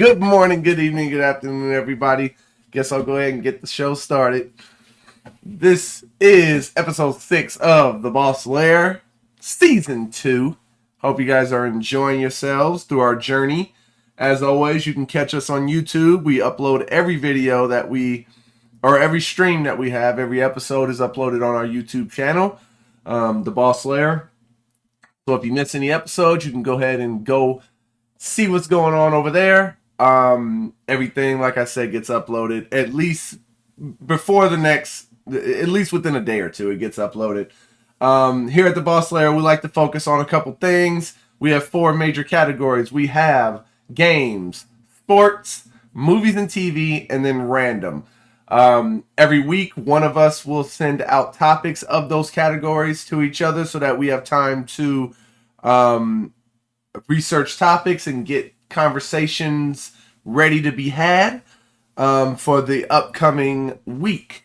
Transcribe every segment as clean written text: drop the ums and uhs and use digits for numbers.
Good morning, good evening, good afternoon, everybody. Guess I'll go ahead and get the show started. This is episode 6 of the Boss Lair, season 2. Hope you guys are enjoying yourselves through our journey. As always, you can catch us on YouTube. We upload every video every stream that we have. Every episode is uploaded on our YouTube channel, the Boss Lair. So if you miss any episodes, you can go ahead and go see what's going on over there. Everything, like I said, gets uploaded at least within a day or two. It gets uploaded. Here at the Boss Lair, we like to focus on a couple things. We have 4 major categories. We have games, sports, movies and TV, and then random. Every week, one of us will send out topics of those categories to each other so that we have time to research topics and get conversations ready to be had for the upcoming week.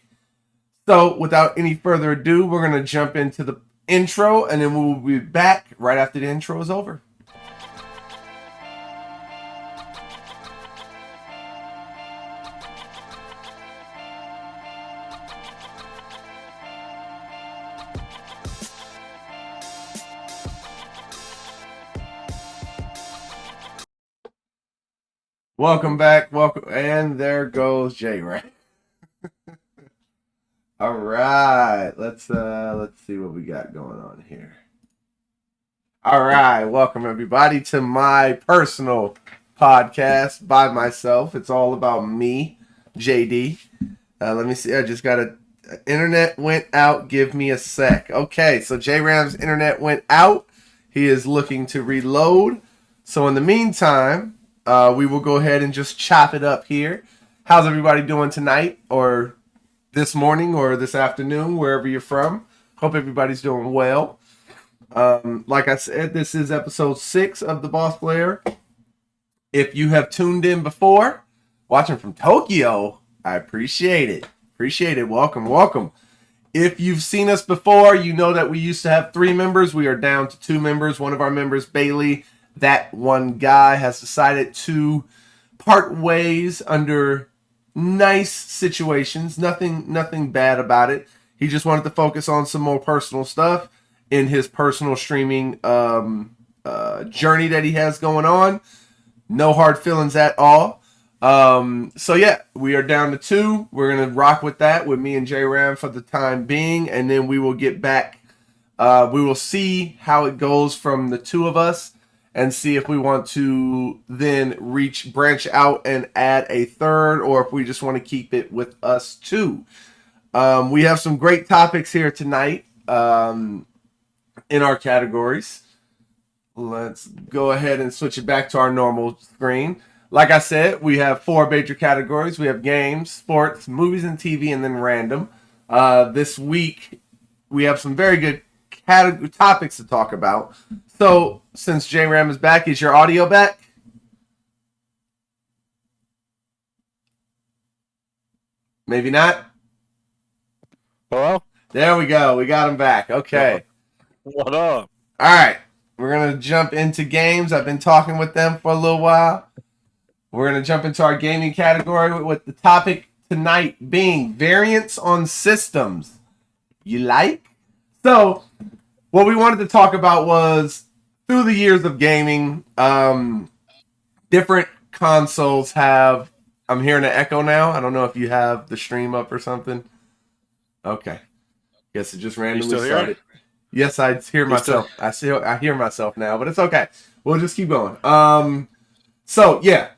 So without any further ado, we're going to jump into the intro, and then we'll be back right after the intro is over. Welcome back. Welcome. And there goes Jay, right? All right. Let's see what we got going on here. All right. Welcome everybody to my personal podcast by myself. It's all about me, JD. Let me see. I just got internet went out. Give me a sec. Okay. So J Ram's internet went out. He is looking to reload. So in the meantime, we will go ahead and just chop it up here. How's everybody doing tonight, or this morning, or this afternoon, wherever you're from? Hope everybody's doing well. Like I said, this is episode 6 of the Boss Lair. If you have tuned in before, watching from Tokyo, I appreciate it. Welcome, welcome. If you've seen us before, you know that we used to have 3 members. We are down to 2 members. One of our members, Bailey, that one guy, has decided to part ways under nice situations. Nothing bad about it. He just wanted to focus on some more personal stuff in his personal streaming journey that he has going on. No hard feelings at all. So yeah, we are down to 2. We're going to rock with that with me and J Ram for the time being, and then we will get back. We will see how it goes from the 2 of us, and see if we want to then branch out and add a 3rd, or if we just want to keep it with us 2. We have some great topics here tonight in our categories. Let's go ahead and switch it back to our normal screen. Like I said, we have 4 major categories. We have games, sports, movies and TV, and then random. This week, we have some very good topics to talk about. So, since J Ram is back, is your audio back? Maybe not. Hello? There we go. We got him back. Okay. What up? All right. We're going to jump into games. I've been talking with them for a little while. We're going to jump into our gaming category with the topic tonight being variants on systems. You like? So, what we wanted to talk about was, through the years of gaming, different consoles have... I'm hearing an echo now. I don't know if you have the stream up or something. Okay. Guess it just randomly started. Yes, I hear myself. I hear myself now, but it's okay. We'll just keep going. So, yeah.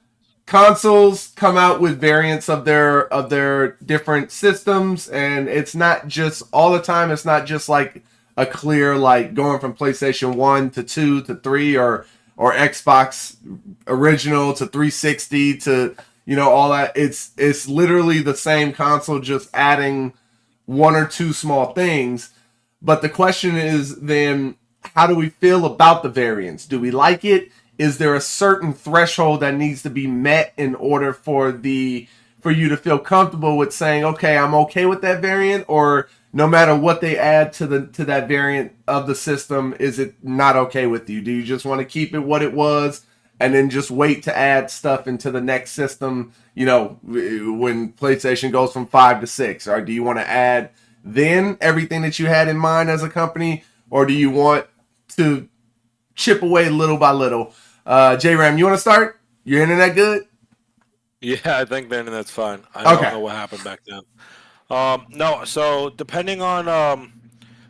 Consoles come out with variants of their different systems, and it's not just all the time. It's not just like a clear, like going from PlayStation 1 to 2 to 3 or Xbox original to 360 to, all that. It's literally the same console, just adding 1 or 2 small things. But the question is then, how do we feel about the variants? Do we like it? Is there a certain threshold that needs to be met in order for you to feel comfortable with saying, okay, I'm okay with that variant? Or no matter what they add to that variant of the system, is it not okay with you? Do you just want to keep it what it was and then just wait to add stuff into the next system, when PlayStation goes from 5 to 6? Or do you want to add then everything that you had in mind as a company, or do you want to chip away little by little? J-Ram, you want to start? Your internet good? Yeah, I think the internet's fine. I don't Okay. know what happened back then. No, so depending on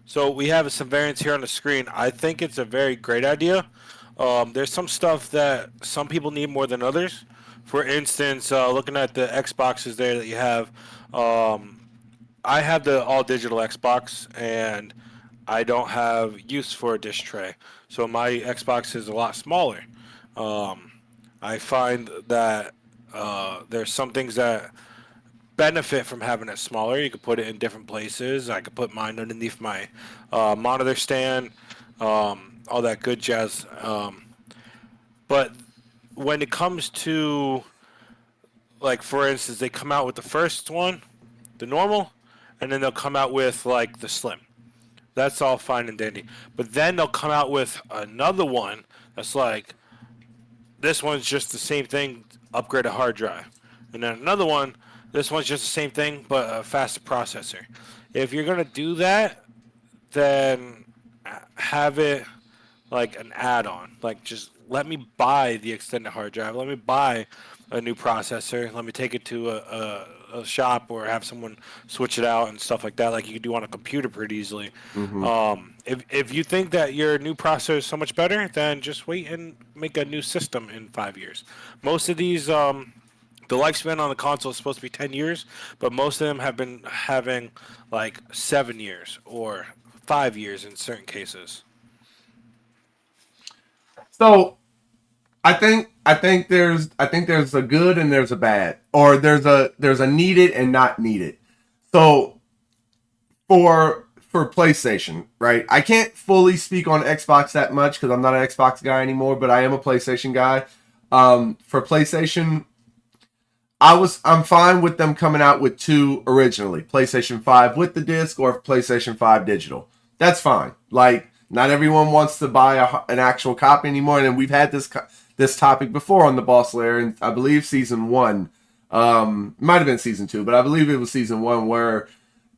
so we have some variants here on the screen. I think it's a very great idea. There's some stuff that some people need more than others. For instance, looking at the Xboxes there that you have, um, I have the all digital Xbox, and I don't have use for a disc tray, so my Xbox is a lot smaller. Um, I find that there's some things that benefit from having it smaller. You could put it in different places. I could put mine underneath my monitor stand, all that good jazz. But when it comes to, like, for instance, they come out with the first one, the normal, and then they'll come out with like the slim. That's all fine and dandy. But then they'll come out with another one that's like, this one's just the same thing, upgrade a hard drive. And then another one, this one's just the same thing, but a faster processor. If you're going to do that, then have it like an add-on. Like, just let me buy the extended hard drive. Let me buy a new processor. Let me take it to a shop or have someone switch it out and stuff like that. Like you could do on a computer pretty easily. Mm-hmm. If you think that your new processor is so much better, then just wait and make a new system in 5 years. Most of these, the lifespan on the console is supposed to be 10 years, but most of them have been having like 7 years or 5 years in certain cases. So I think there's a good and there's a bad, or there's a needed and not needed. So for PlayStation, right? I can't fully speak on Xbox that much because I'm not an Xbox guy anymore, but I am a PlayStation guy. For PlayStation, I'm fine with them coming out with two originally, PlayStation 5 with the disc or PlayStation 5 digital. That's fine. Like, not everyone wants to buy an actual copy anymore, and we've had this topic before on the Boss Lair, and I believe season 1, might have been season 2, but I believe it was season 1, where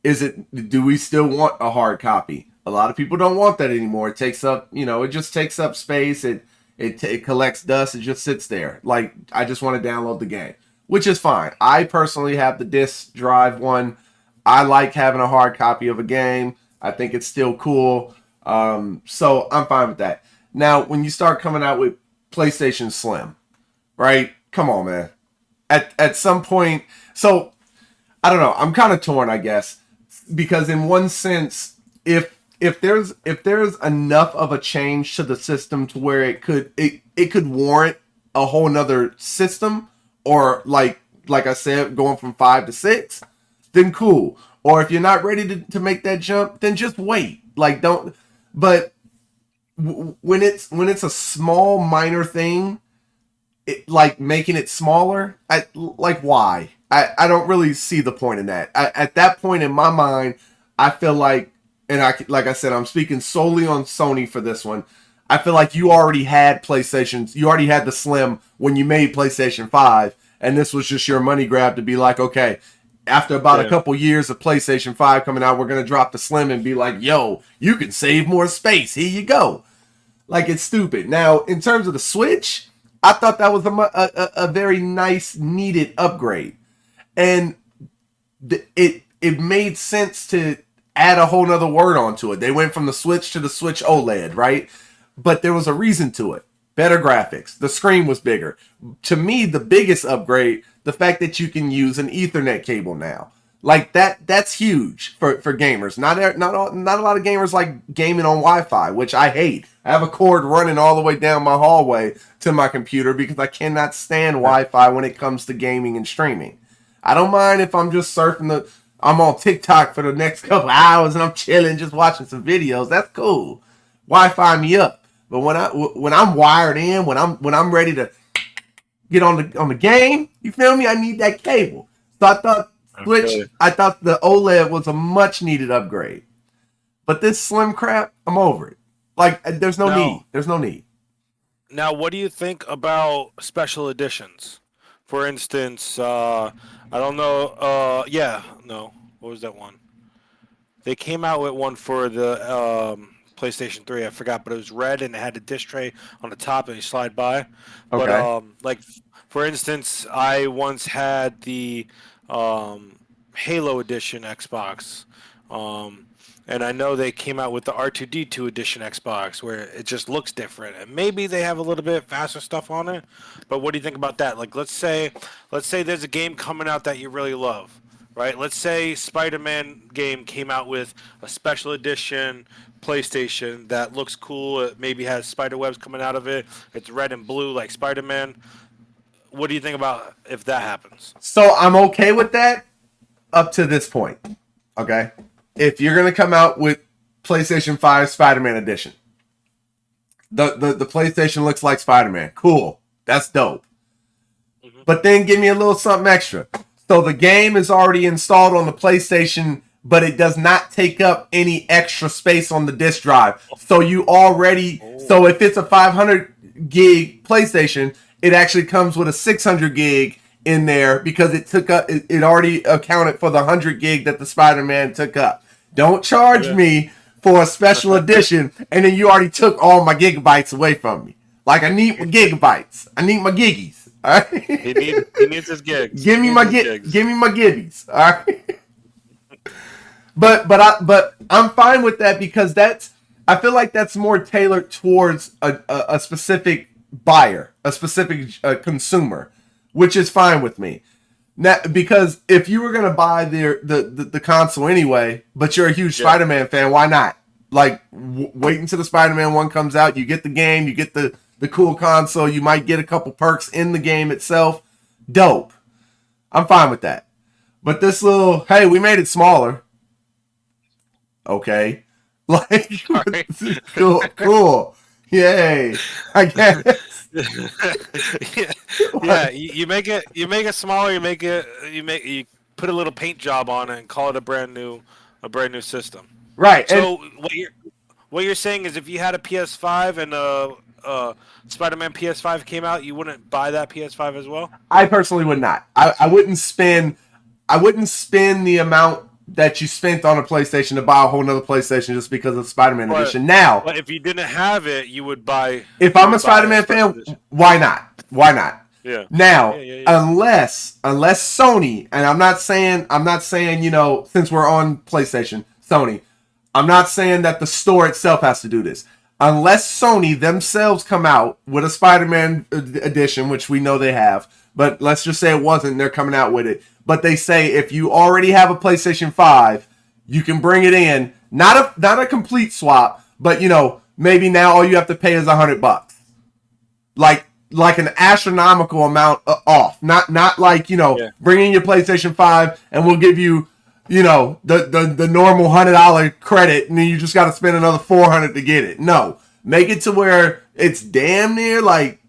do we still want a hard copy? A lot of people don't want that anymore. It takes up, it just takes up space. It collects dust. It just sits there. Like, I just want to download the game, which is fine. I personally have the disc drive one. I like having a hard copy of a game. I think it's still cool. So I'm fine with that. Now, when you start coming out with PlayStation Slim, right? Come on, man. At some point, so I don't know. I'm kind of torn, I guess, because in one sense, if there's enough of a change to the system to where it could warrant a whole nother system, or like I said, going from 5 to 6, then cool. Or if you're not ready to make that jump, then just wait. Like, don't. But when it's a small minor thing, like making it smaller, why? I don't really see the point in that. At that point in my mind, I feel like, and like I said, I'm speaking solely on Sony for this one. I feel like you already had PlayStations. You already had the Slim when you made PlayStation 5, and this was just your money grab to be like, okay, after about a couple years of PlayStation 5 coming out, we're going to drop the Slim and be like, yo, you can save more space. Here you go. Like, it's stupid. Now, in terms of the Switch, I thought that was a very nice, needed upgrade. And it made sense to add a whole nother word onto it. They went from the Switch to the Switch OLED, right? But there was a reason to it. Better graphics. The screen was bigger. To me, the biggest upgrade, the fact that you can use an Ethernet cable now. Like, that's huge for gamers. Not a lot of gamers like gaming on Wi-Fi, which I hate. I have a cord running all the way down my hallway to my computer because I cannot stand Wi-Fi when it comes to gaming and streaming. I don't mind if I'm just I'm on TikTok for the next couple hours and I'm chilling, just watching some videos. That's cool. Wi-Fi me up. But when I'm wired in, when I'm ready to get on the game, you feel me? I need that cable. So I thought the OLED was a much needed upgrade. But this slim crap, I'm over it. Like, there's no need. There's no need. Now, what do you think about special editions? For instance, I don't know. Yeah, no. What was that one? They came out with one for the PlayStation 3. I forgot, but it was red and it had a disc tray on the top and you slide by. But Okay. like for instance, I once had the um, Halo Edition Xbox. Um, and I know they came out with the R2D2 edition Xbox where it just looks different. And maybe they have a little bit faster stuff on it. But what do you think about that? Like let's say there's a game coming out that you really love, right? Let's say Spider-Man game came out with a special edition PlayStation that looks cool. It maybe has spider webs coming out of it. It's red and blue like Spider-Man. What do you think about if that happens? So I'm okay with that up to this point. Okay. If you're gonna come out with PlayStation 5 Spider-Man Edition, the PlayStation looks like Spider-Man. Cool. That's dope. Hmm. But then give me a little something extra. So the game is already installed on the PlayStation, but it does not take up any extra space on the disk drive. So you already, Oh, so if it's a 500 gig PlayStation, it actually comes with a 600 gig in there because it took up, it already accounted for the 100 gig that the Spider-Man took up. Don't charge yeah. me for a special edition, and then you already took all my gigabytes away from me. Like, I need my gigabytes. I need my giggies. All He right. needs his gigs. give He me needs my his gigs. give me my gibbies. All right. But I'm fine with that because that's, I feel like that's more tailored towards a specific buyer, a specific consumer, which is fine with me. Now, because if you were gonna buy the console anyway, but you're a huge Yeah. Spider-Man fan, why not? Like, wait until the Spider-Man one comes out. You get the game, you get the cool console. You might get a couple perks in the game itself. Dope. I'm fine with that. But this little, hey, we made it smaller. Okay. Like, Sorry. cool, cool. Yay. I guess. yeah, yeah. You make it smaller. You put a little paint job on it and call it a brand new system. Right. And So what you're saying is if you had a PS5 and a Spider-Man PS5 came out, you wouldn't buy that PS5 as well? I personally would not. I wouldn't spend the amount that you spent on a PlayStation to buy a whole nother PlayStation just because of Spider-Man But edition. Now, but if you didn't have it, you would buy if you I'm a would buy a Spider-Man special fan, edition. why not? Why not? Yeah. Yeah, Now, yeah, yeah. unless Sony, and I'm not saying, since we're on PlayStation, Sony, I'm not saying that the store itself has to do this. Unless Sony themselves come out with a Spider-Man edition, which we know they have, but let's just say it wasn't, they're coming out with it. But they say if you already have a PlayStation 5, you can bring it in. Not a complete swap, but maybe now all you have to pay is $100. like like an astronomical amount off. Not like Yeah. bring in your PlayStation 5 and we'll give you the normal $100 credit and then you just got to spend another 400 to get it. No, make it to where it's damn near like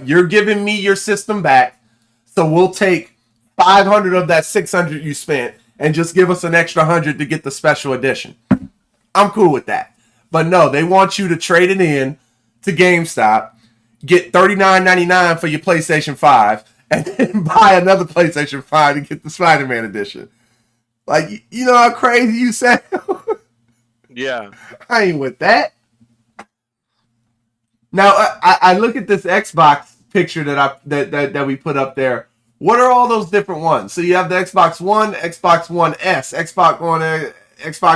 you're giving me your system back, so we'll take 500 of that 600 you spent and just give us an extra 100 to get the special edition. I'm cool with that. But no, they want you to trade it in to GameStop, get $39.99 for your PlayStation 5, and then buy another PlayStation 5 to get the Spider-Man edition. Like, you know how crazy you sound? Yeah. I ain't with that. Now, I look at this Xbox picture that we put up there. What are all those different ones? So you have the Xbox One, Xbox One S, Xbox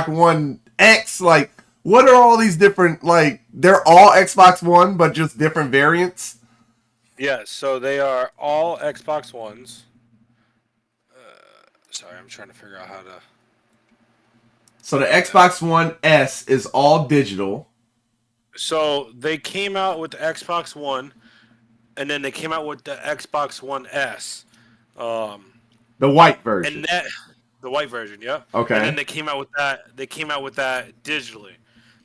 One X. Like, what are all these different? Like, they're all Xbox One, but just different variants. Yeah, so they are all Xbox Ones. Sorry, I'm trying to figure out how to. So the Xbox One S is all digital. So they came out with the Xbox One, and then they came out with the Xbox One S, um, The white and version. that the white version, yeah. And Okay. then they came out with that. They came out with that digitally,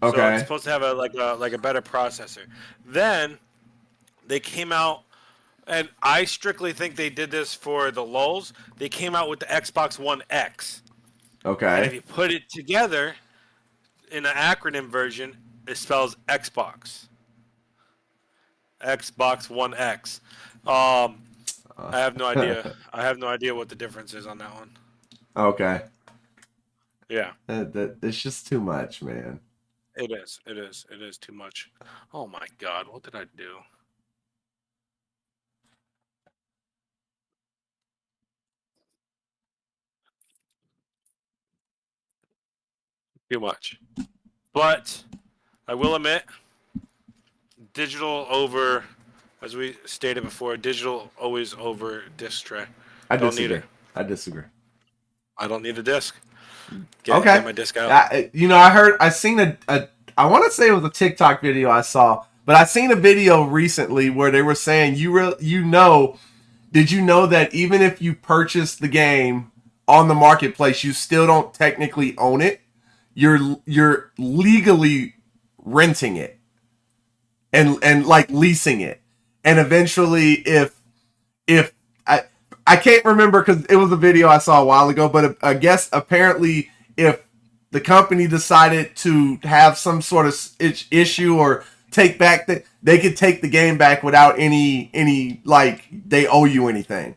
so it's Okay. supposed to have a better processor. Then they came out, and I strictly think they did this for the lulls. They came out with the Xbox One X, and if Okay. you put it together in an acronym version, it spells Xbox. Xbox One X. Um, I have no idea. Uh, I have no idea what the difference is on that one. okay. Yeah, It's just too much, man. it is. It is. It is too much. Oh my God, what did I do? Too much. But I will admit, digital over, as we stated before, digital always over disc tray. I Don't need it. disagree. I disagree. I don't need a disc. Get Okay. my disc out. I seen I want to say it was a TikTok video I saw, but I seen a video recently where they were saying did you know that even if you purchase the game on the marketplace, you still don't technically own it? You're legally renting it and like leasing it. And eventually if I can't remember because it was a video I saw a while ago, but I guess apparently if the company decided to have some sort of issue or take back they could take the game back without any like they owe you anything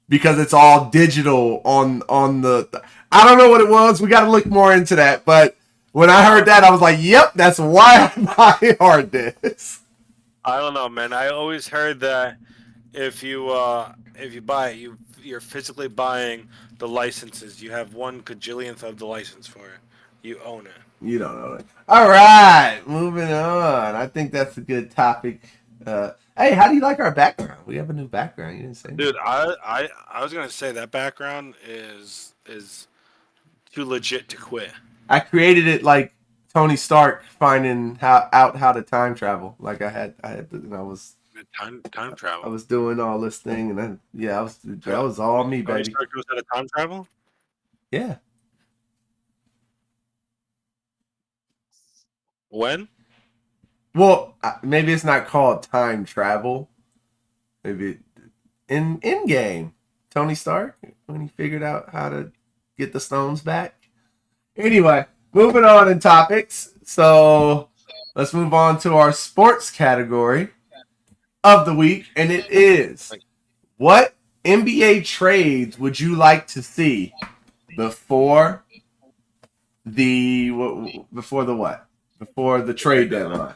because it's all digital on the I don't know what it was. We got to look more into that, but when I heard that I was like, "Yep, that's why I buy hard discs." I don't know, man. I always heard that if you buy it, you're physically buying the licenses. You have one cajillionth of the license for it. You own it. You don't know it. All right, moving on. I think that's a good topic. Hey, how do you like our background? We have a new background. You didn't say Dude, anything. I was gonna say that background is too legit to quit. I created it like Tony Stark finding how to time travel. Like and Time I travel. was doing all this thing, and then yeah, that Tony was all me, Tony baby. Stark knows how to time travel. Yeah. When? Well, maybe it's not called time travel. Maybe in game, Tony Stark when he figured out how to get the stones back. Anyway, moving on in topics. So let's move on to our sports category of the week, and it is what NBA trades would you like to see before before the what? Before the trade deadline.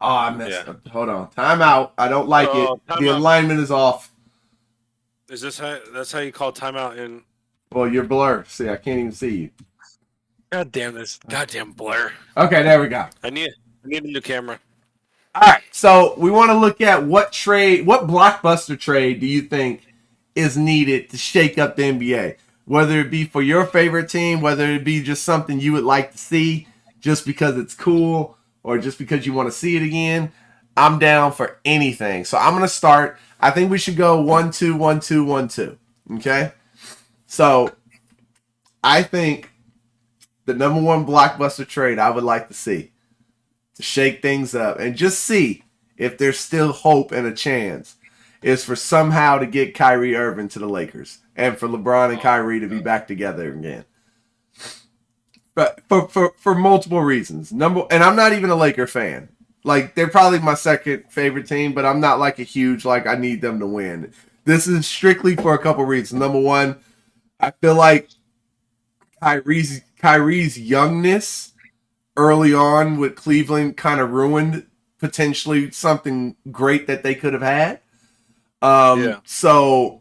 Oh, I messed Yeah. up. Hold on. Timeout. I don't like it. The Timeout. alignment is off. Is this how? That's how you call timeout in? Well, you're blurred. See, I can't even see you. God damn this! Goddamn blur. Okay, there we go. I need a new camera. All right, so we want to look at what blockbuster trade do you think is needed to shake up the NBA? Whether it be for your favorite team, whether it be just something you would like to see just because it's cool or just because you want to see it again. I'm down for anything. So I'm going to start. I think we should go 1-2, 1-2, 1-2. Okay? So I think the number one blockbuster trade I would like to see to shake things up and just see if there's still hope and a chance is for somehow to get Kyrie Irving to the Lakers and for LeBron and Kyrie to be back together again. But for multiple reasons. And I'm not even a Laker fan. Like they're probably my second favorite team, but I'm not like a huge like I need them to win. This is strictly for a couple reasons. Number one, I feel like Kyrie's youngness early on with Cleveland kind of ruined potentially something great that they could have had. So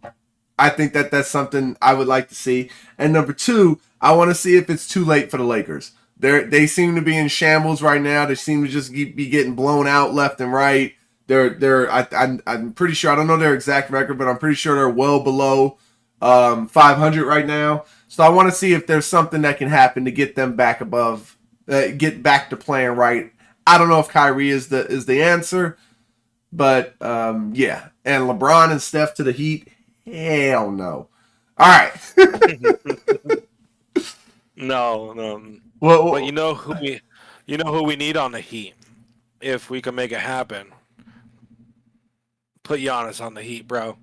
I think that's something I would like to see. And number two, I want to see if it's too late for the Lakers. They seem to be in shambles right now. They seem to just be getting blown out left and right. I'm pretty sure, I don't know their exact record, but I'm pretty sure they're well below 500 right now. So I want to see if there's something that can happen to get them back above, get back to playing right. I don't know if Kyrie is the answer, but yeah. And LeBron and Steph to the Heat, hell no. All right. No. Well, But you know who we need on the Heat if we can make it happen. Put Giannis on the Heat, bro.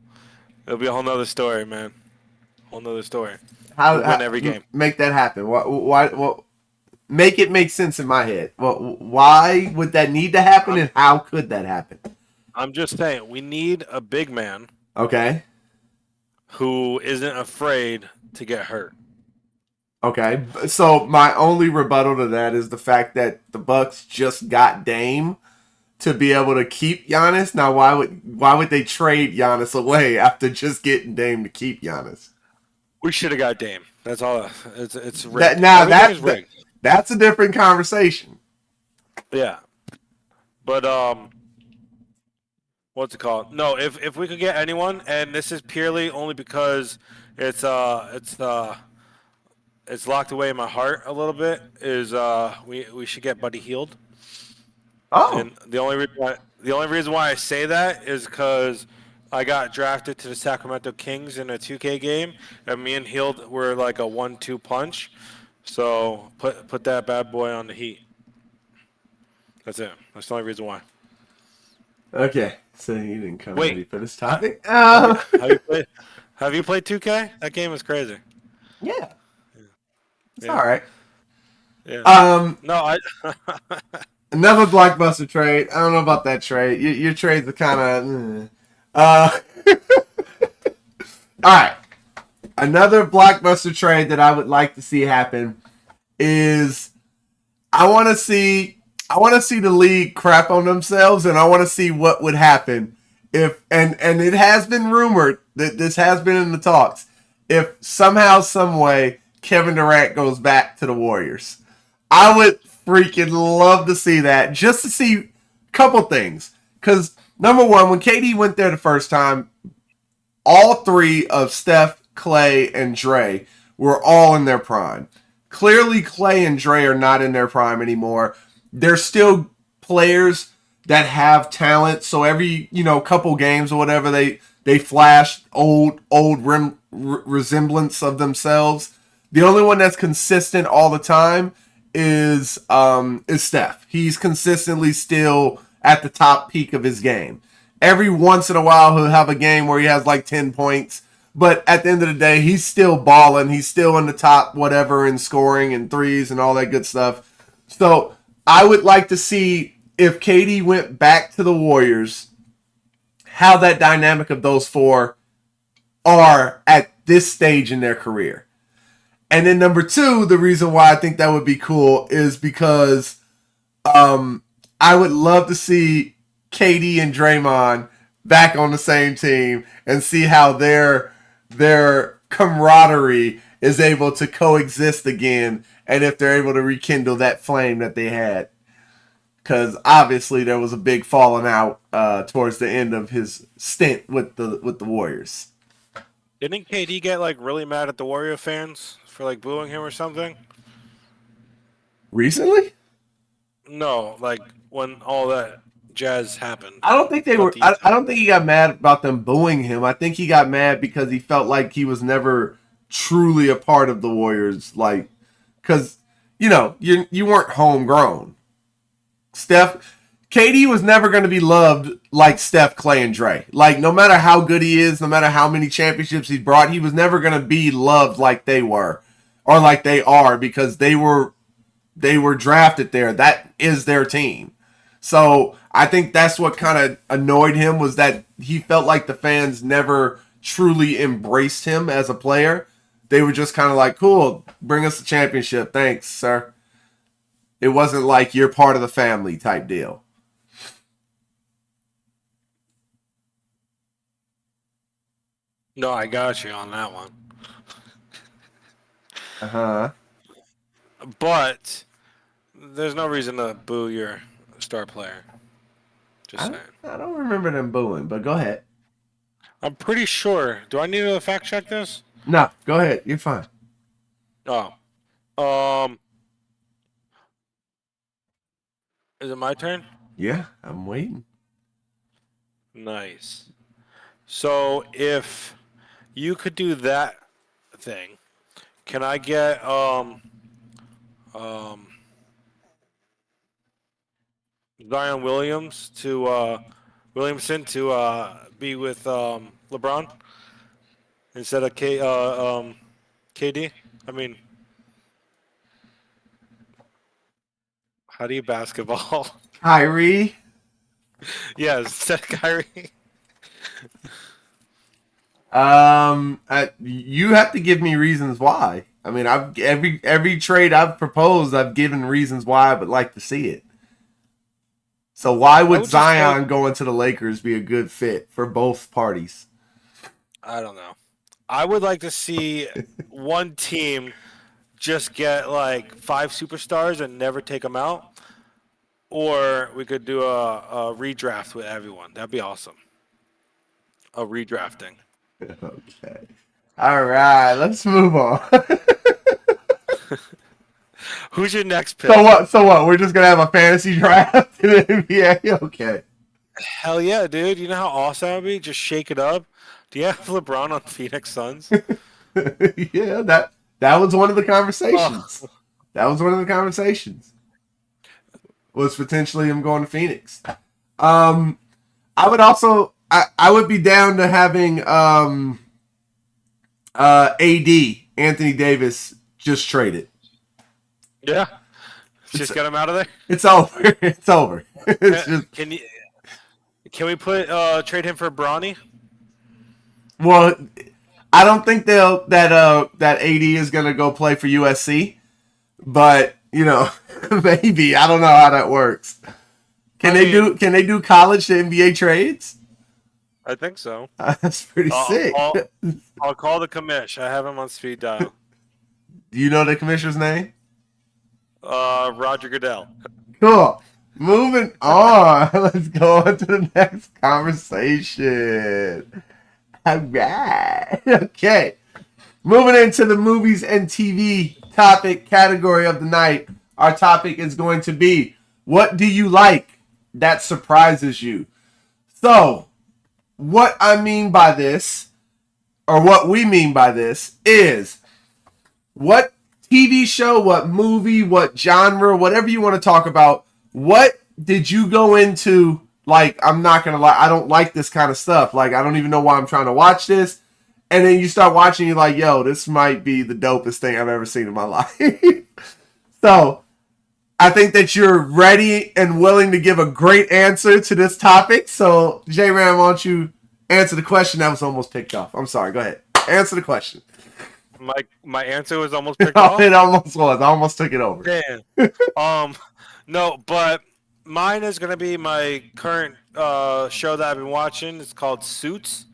It'll be a whole nother story, man. Whole nother story. We'll win every game. Make that happen? Why make it make sense in my head? Well, why would that need to happen, and how could that happen? I'm just saying we need a big man Okay. who isn't afraid to get hurt. Okay. So my only rebuttal to that is the fact that the Bucks just got Dame to be able to keep Giannis. Now, why would they trade Giannis away after just getting Dame to keep Giannis? We should have got Dame. That's all. It's That rigged. now Everything that, is that rigged. that's a different conversation. Yeah, but what's it called? No, if we could get anyone, and this is purely only because it's uh it's uh it's locked away in my heart a little bit. Is we should get Buddy Healed, Oh, and the only reason why I say that is because I got drafted to the Sacramento Kings in a 2K game, and me and Healed were like a 1-2 punch. So put that bad boy on the Heat. That's it. That's the only reason why. okay. So you didn't come Wait, ready for this ha- topic. have you played 2K? That game is crazy. Yeah, it's all Yeah, right. yeah. Um, No, I Another blockbuster trade. I don't know about that trade. Your trades are kind of. All right. Another blockbuster trade that I would like to see happen is I want to see I want to see the league crap on themselves, and I want to see what would happen if and it has been rumored that this has been in the talks if somehow some way Kevin Durant goes back to the Warriors. I would freaking love to see that, just to see a couple things. Because number one, when KD went there the first time, all three of Steph, Clay, and Dre were all in their prime. Clearly, Clay and Dre are not in their prime anymore. They're still players that have talent. So every couple games or whatever, they flash resemblance of themselves. The only one that's consistent all the time is Steph. He's consistently still at the top peak of his game. Every once in a while, he'll have a game where he has like 10 points. But at the end of the day, he's still balling. He's still in the top whatever in scoring and threes and all that good stuff. So I would like to see if KD went back to the Warriors, how that dynamic of those four are at this stage in their career. And then number two, the reason why I think that would be cool is because I would love to see KD and Draymond back on the same team and see how their camaraderie is able to coexist again, and if they're able to rekindle that flame that they had. Because obviously there was a big falling out towards the end of his stint with the Warriors. didn't KD get like really mad at the Warrior fans for like booing him or something. Recently, No, like when all that jazz happened I don't think they about were. the I Utah. don't think he got mad about them booing him. I think he got mad because he felt like he was never truly a part of the Warriors. Like, because you weren't homegrown. Steph, KD was never going to be loved like Steph, Clay, and Dre. Like, no matter how good he is, no matter how many championships he's brought, he was never going to be loved like they were or like they are because they were drafted there. That is their team. So I think that's what kind of annoyed him was that he felt like the fans never truly embraced him as a player. They were just kind of like, cool, bring us a championship. Thanks, sir. It wasn't like you're part of the family type deal. No, I got you on that one. Uh huh. But there's no reason to boo your star player. Just I saying. don't, I don't remember them booing, but go ahead. I'm pretty sure. Do I need to fact check this? No, go ahead. You're fine. Oh. Um. Is it my turn? Yeah, I'm waiting. Nice. So if you could do that thing, can I get um Zion Williamson to be with LeBron instead of KD? I mean, how do you basketball? Kyrie. Yeah, instead of Kyrie. You have to give me reasons why. I mean, I've every trade I've proposed, I've given reasons why I would like to see it. So why I would would just say Zion going to the Lakers be a good fit for both parties? I don't know. I would like to see one team just get like five superstars and never take them out, or we could do a redraft with everyone. That'd be awesome. A redrafting. Okay. All right, let's move on. Who's your next So pick? what? So what? We're just gonna have a fantasy draft in the NBA? Okay. Hell yeah, dude! You know how awesome that would be? Just shake it up. Do you have LeBron on Phoenix Suns? Yeah, that was one of the Oh, conversations. That was one of the conversations. Was potentially him going to Phoenix. Um, I would also I would be down to having AD Anthony Davis just traded. yeah. It's Just get him out of there. it's over. It's over. It's just Can you? Can we put trade him for Bronny? well, I don't think that AD is gonna go play for USC, but maybe I don't know how that works. I mean, Can they do college to NBA trades? I think so. That's pretty sick. I'll I'll call the commish. I have him on speed dial. Do you know the commissioner's name? Roger Goodell. Cool. Moving on. Let's go on to the next conversation. All right. Okay. Moving into the movies and TV topic category of the night. Our topic is going to be, what do you like that surprises you? So, what I mean by this, or what we mean by this, is what TV show, what movie, what genre, whatever you want to talk about, what did you go into like, I'm not going to lie, I don't like this kind of stuff. Like, I don't even know why I'm trying to watch this. And then you start watching, you're like, yo, this might be the dopest thing I've ever seen in my life. So, I think that you're ready and willing to give a great answer to this topic. So, J Ram, why don't you answer the question that was almost picked off? I'm sorry, go ahead. Answer the question. My answer was almost picked It off. almost was. I almost took it over. Damn. Um, no, but mine is gonna be my current show that I've been watching. It's called Suits.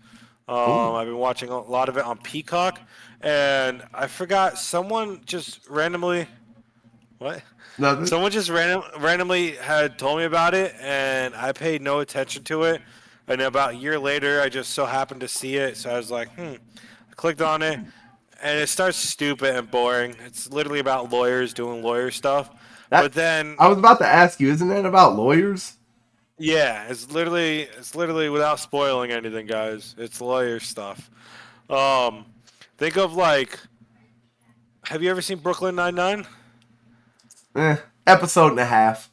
Ooh. I've been watching a lot of it on Peacock, and I forgot someone just randomly. What? Nothing. Someone just randomly had told me about it, and I paid no attention to it. And about a year later, I just so happened to see it, so I was like, I clicked on it, and it starts stupid and boring. It's literally about lawyers doing lawyer stuff. That But then, I was about to ask you, isn't that about lawyers? yeah, it's literally without spoiling anything, guys. It's lawyer stuff. Um, think of like, have you ever seen Brooklyn Nine-Nine? Eh, episode and a half.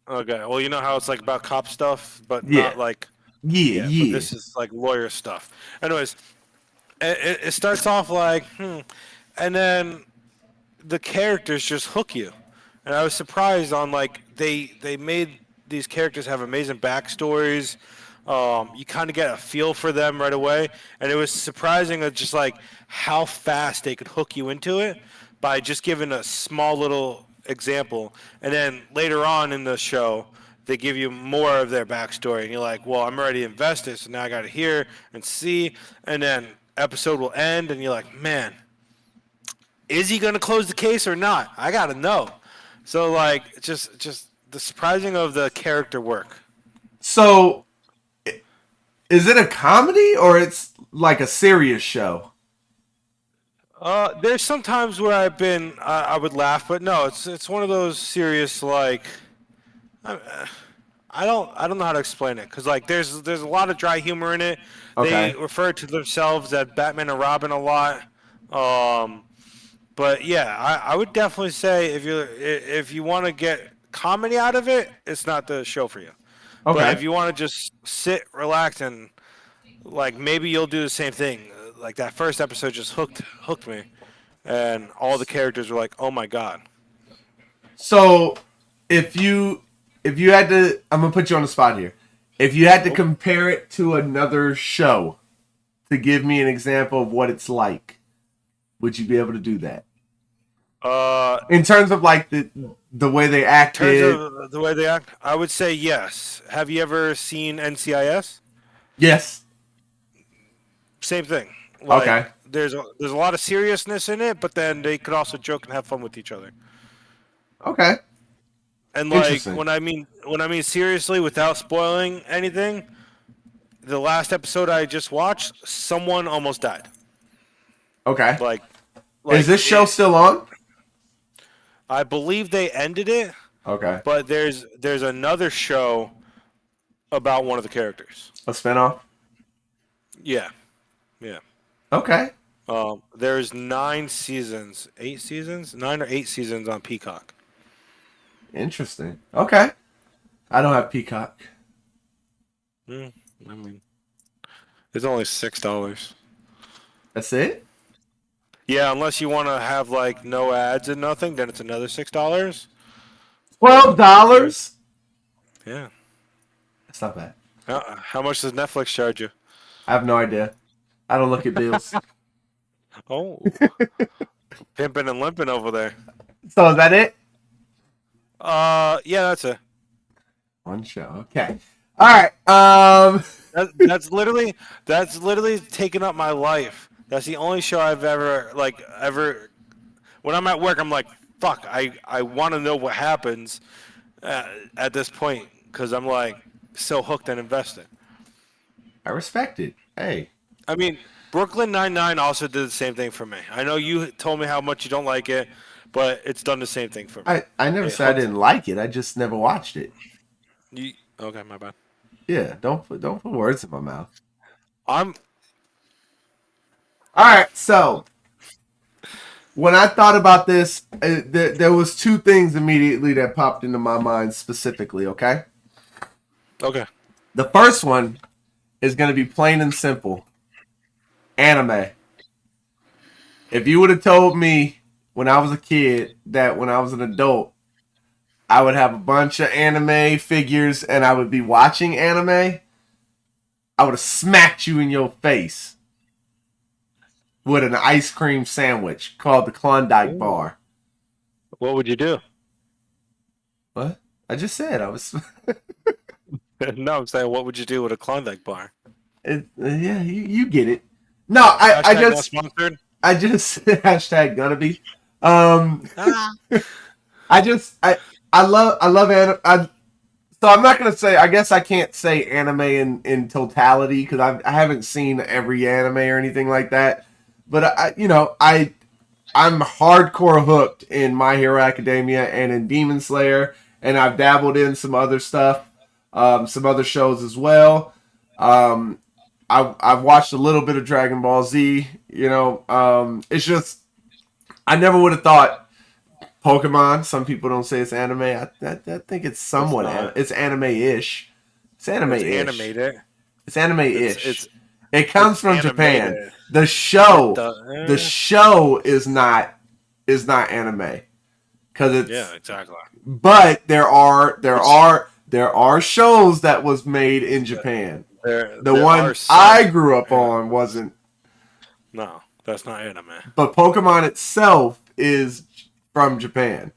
Okay, well, you know how it's like about cop stuff, but Yeah. not like, Yeah, yeah, but yeah. this is like lawyer stuff. Anyways, it starts off like, and then the characters just hook you. And I was surprised on like they made these characters have amazing backstories. You kind of get a feel for them right away, and it was surprising of just like how fast they could hook you into it by just giving a small little example, and then later on in the show they give you more of their backstory, and you're like, well, I'm already invested, so now I got to hear and see, and then episode will end, and you're like, man, is he going to close the case or not? I got to know. So like just the surprising of the character work. So, is it a comedy or it's like a serious show? There's some times where I would laugh, but no, it's one of those serious like I, I don't know how to explain it because like there's a lot of dry humor in it. They Okay. refer to themselves as Batman and Robin a lot. Um, but yeah, I would definitely say if you want to get comedy out of it, it's not the show for you. But Okay. if you want to just sit, relax, and like maybe you'll do the same thing. Like that first episode just hooked me, and all the characters were like, "Oh my god!" So, if you if you had to, I'm gonna put you on the spot here. If you had to Nope. compare it to another show to give me an example of what it's like, would you be able to do that? Uh, In terms of like the way they in terms acted. of the way they act, I would say yes. Have you ever seen NCIS? Yes. Same thing. Okay. Like there's a lot of seriousness in it, but then they could also joke and have fun with each other. Okay. And like Interesting. when I mean seriously, without spoiling anything, the last episode I just watched, someone almost died. Okay. Like Is like this show it, still on? I believe they ended it, Okay. but there's another show about one of the characters. A spinoff? Yeah, yeah. Okay. There's 9 seasons, 8 seasons, 9 or 8 seasons on Peacock. Interesting. Okay. I don't have Peacock. Mm, I mean, it's only $6. That's it? Yeah, unless you want to have like no ads and nothing, then it's another $6. $12? Yeah. That's not bad. How much does Netflix charge you? I have no idea. I don't look at bills. Oh, pimping and limping over there. So is that it? Yeah, that's it. One show. Okay. All right. That's literally taken up my life. That's the only show I've ever. When I'm at work, I'm like, fuck. I want to know what happens at this point because I'm like so hooked and invested. I respect it. Hey. I mean, Brooklyn Nine-Nine also did the same thing for me. I know you told me how much you don't like it, but it's done the same thing for me. I never It said I hooks. didn't like it. I just never watched it. Okay, my bad. Yeah, don't put words in my mouth. I'm All right, so when I thought about this, there was two things immediately that popped into my mind specifically. Okay, okay. the first one is going to be plain and simple: anime. If you would have told me when I was a kid that when I was an adult I would have a bunch of anime figures and I would be watching anime, I would have smacked you in your face with an ice cream sandwich called the Klondike Ooh. Bar. What would you do? What? I just said I was. No, I'm saying, what would you do with a Klondike bar? Yeah, you get it. No, Hashtag not sponsored. I just hashtag gonna be. Um, Ah. I love anime. So I'm not gonna say. I guess I can't say anime in totality because I haven't seen every anime or anything like that. But I'm hardcore hooked in My Hero Academia and in Demon Slayer, and I've dabbled in some other stuff, some other shows as well. Um, I've watched a little bit of Dragon Ball Z. It's just I never would have thought Pokemon. Some people don't say it's anime. I think it's It's somewhat not. it's anime-ish. It's It's anime-ish. animated. It's It's anime-ish. it's It comes it's from Japan. animated. The It show, does. the show is not anime because Yeah, it's. exactly. But there are shows that was made in Japan. The There one are some. I grew up on wasn't. No, that's not anime. But Pokemon itself is from Japan.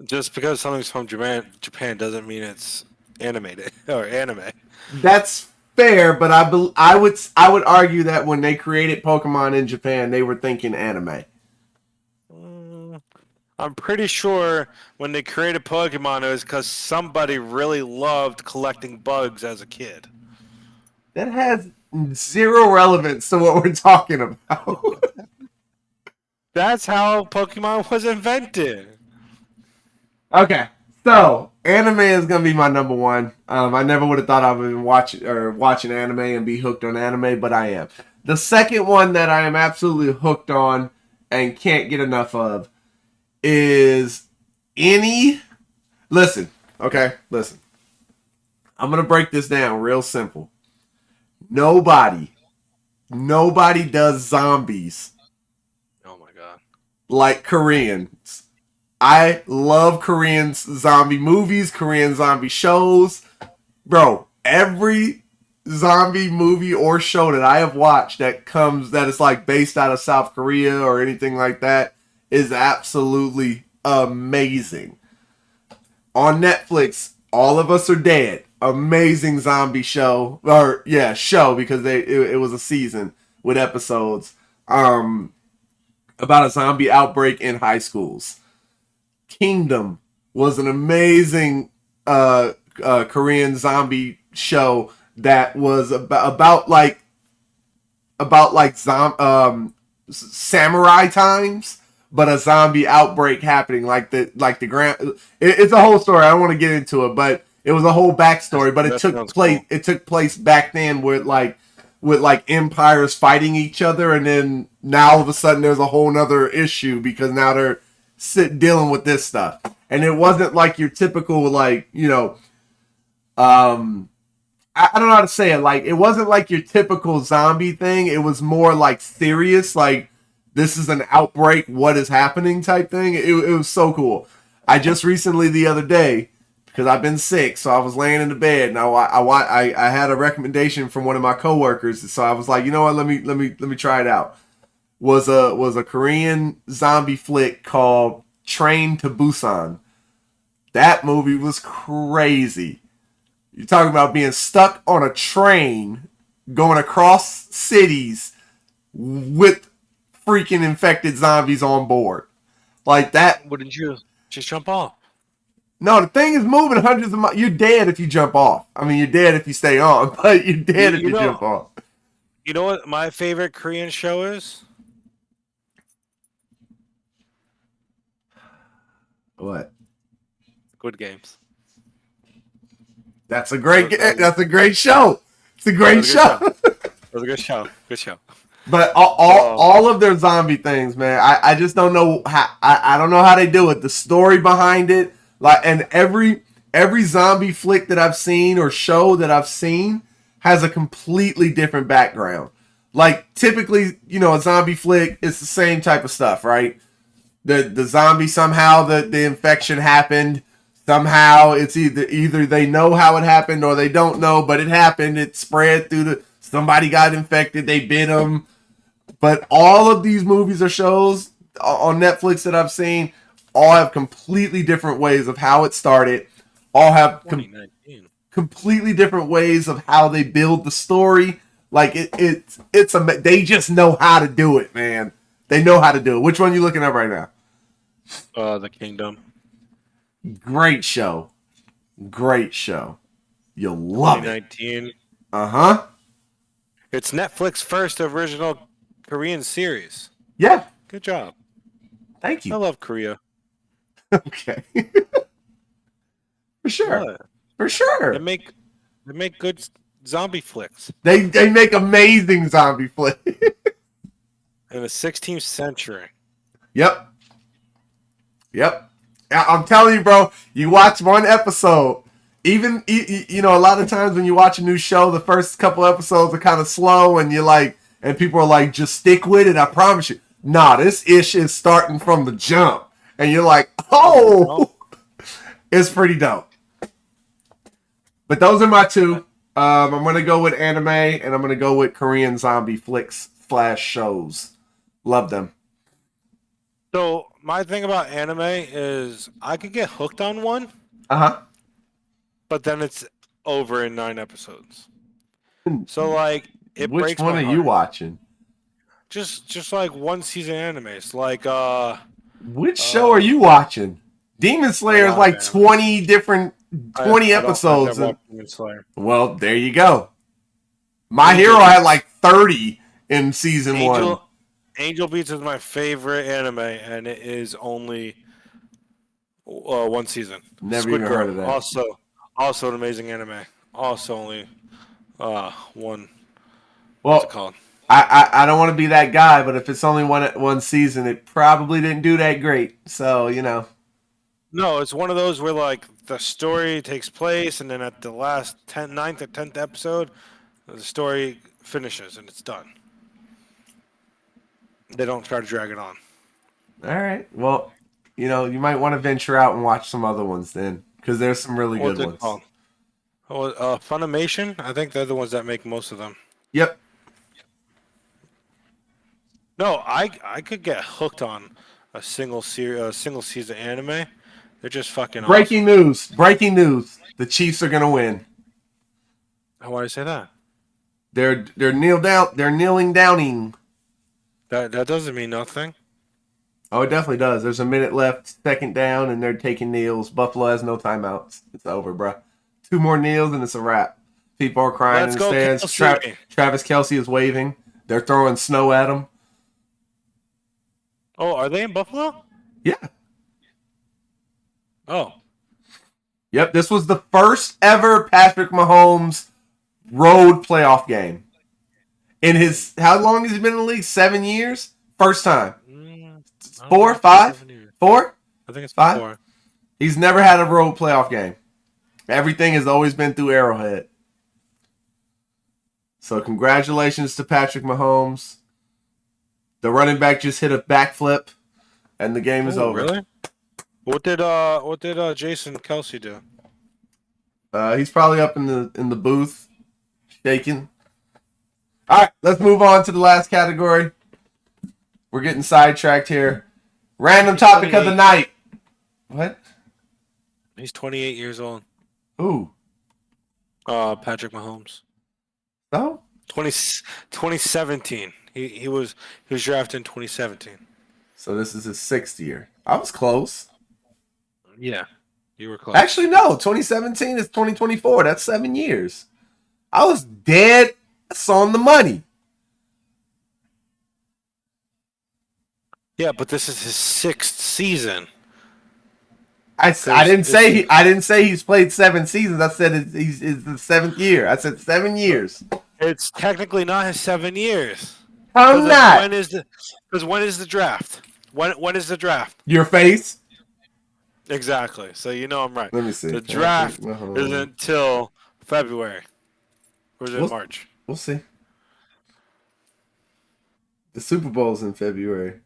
Just because something's from Japan doesn't mean it's animated or anime. That's fair, but I would argue that when they created Pokemon in Japan, they were thinking anime. Mm, I'm pretty sure when they created Pokemon, it was because somebody really loved collecting bugs as a kid. That has zero relevance to what we're talking about. That's how Pokemon was invented. Okay, so anime is gonna be my number one. I never would have thought I would watching anime and be hooked on anime, but I am. The second one that I am absolutely hooked on and can't get enough of is any. Listen, okay, listen. I'm gonna break this down real simple. Nobody, nobody does zombies Oh my god. like Koreans. I love Korean zombie movies, Korean zombie shows. Bro, every zombie movie or show that I have watched that is like based out of South Korea or anything like that is absolutely amazing. On Netflix, All of Us Are Dead. Amazing zombie show. Or yeah, show because it was a season with episodes. About a zombie outbreak in high schools. Kingdom was an amazing Korean zombie show that was samurai times, but a zombie outbreak happening like the grand. It's a whole story. I don't want to get into it, but it was a whole backstory. But That sounds cool. it took place back then with like empires fighting each other, and then now all of a sudden there's a whole nother issue because now they're dealing with this stuff, and it wasn't like your typical I don't know how to say it. Like, it wasn't like your typical zombie thing. It was more like serious, like this is an outbreak, what is happening type thing. It was so cool. I just recently the other day because I've been sick, so I was laying in the bed and I had a recommendation from one of my coworkers, so I was like, you know what, let me try it out. Was a Korean zombie flick called Train to Busan. That movie was crazy. You're talking about being stuck on a train going across cities with freaking infected zombies on board. Like that. Wouldn't you just jump off? No, the thing is moving hundreds of miles. You're dead if you jump off. I mean, you're dead if you stay on, but you're dead if You you jump know, off. you know what my favorite Korean show is? What? Good Games. That's a great. That's a great show. It's a great show. That was a good show. Good show. But all of their zombie things, man, I just don't know how I don't know how they do it. The story behind it, like, and every zombie flick that I've seen or show that I've seen has a completely different background. Like typically, a zombie flick is the same type of stuff, right? The zombie somehow the infection happened. Somehow it's either they know how it happened or they don't know, but it happened. It spread through somebody got infected. They bit them. But all of these movies or shows on Netflix that I've seen all have completely different ways of how it started. All have completely different ways of how they build the story. Like they just know how to do it, man. They know how to do it. Which one are you looking at right now? The Kingdom. Great show. Great show. You'll love it. 2019. Uh-huh. It's Netflix first original Korean series. Yeah. Good job. Thank I you. love Korea. Okay. For sure. What? For sure. They make good zombie flicks They make amazing zombie flicks. in the 16th century. Yep. I'm telling you, bro, you watch one episode, even, a lot of times when you watch a new show, the first couple episodes are kind of slow and and people are like, just stick with it. I promise you. Nah, this ish is starting from the jump. And you're like, oh, it's pretty dope. But those are my two. I'm going to go with anime and I'm going to go with Korean zombie flicks / shows. Love them. So my thing about anime is I could get hooked on one, but then it's over in 9 episodes. So like it Which breaks one my are heart. you watching? Just like one season animes, like Which show are you watching? Demon Slayer is like 20 different 20 episodes. Demon Slayer. Well, there you go. My Hero had like 30 in season 1. Angel Beats is my favorite anime, and it is only one season. Never Squid even Girl, heard of that. Also an amazing anime. Also only one. Well, What's it called? I don't want to be that guy, but if it's only one season, it probably didn't do that great. So, No, it's one of those where like the story takes place, and then at the last 9th or 10th episode, the story finishes and it's done. They don't try to drag it on. All right. Well, you might want to venture out and watch some other ones then, because there's some really good ones. Funimation. I think they're the ones that make most of them. Yep. No, I could get hooked on a single season anime. They're just fucking Breaking awesome. news. Breaking news. The Chiefs are gonna win. Why do you say that? They're kneel down. They're kneeling downing. That doesn't mean nothing. Oh, it definitely does. There's a minute left, second down, and they're taking kneels. Buffalo has no timeouts. It's over, bro. 2 more kneels and it's a wrap. People are crying Let's in the go, stands. Kelsey. Travis Kelsey is waving. They're throwing snow at him. Oh, are they in Buffalo? Yeah. Oh, Yep. This was the first ever Patrick Mahomes road playoff game. In his, how long has he been in the league? 7 years? First time. I don't 4, think it's 5, 7 years. 4, I think it's 5. 4. He's never had a road playoff game. Everything has always been through Arrowhead. So congratulations to Patrick Mahomes. The running back just hit a backflip, and the game is over. Really? What did Jason Kelsey do? He's probably up in the booth, shaking. All right, let's move on to the last category. We're getting sidetracked here. Random topic of the night. What? He's 28 years old. Ooh. Patrick Mahomes. So? 2017. He was drafted in 2017. So this is his 6th year. I was close. Yeah, you were close. Actually, no. 2017 is 2024. That's 7 years. I was dead. That's on the money. Yeah, but this is his 6th season. I didn't say he's played 7 seasons. I said it's the 7th year. I said 7 years. It's technically not his 7 years. I'm not. When is the draft? When is the draft? Your face. Exactly. So you know I'm right. Let me see. The draft isn't until February. Or is it March? We'll see. The Super Bowl's in February.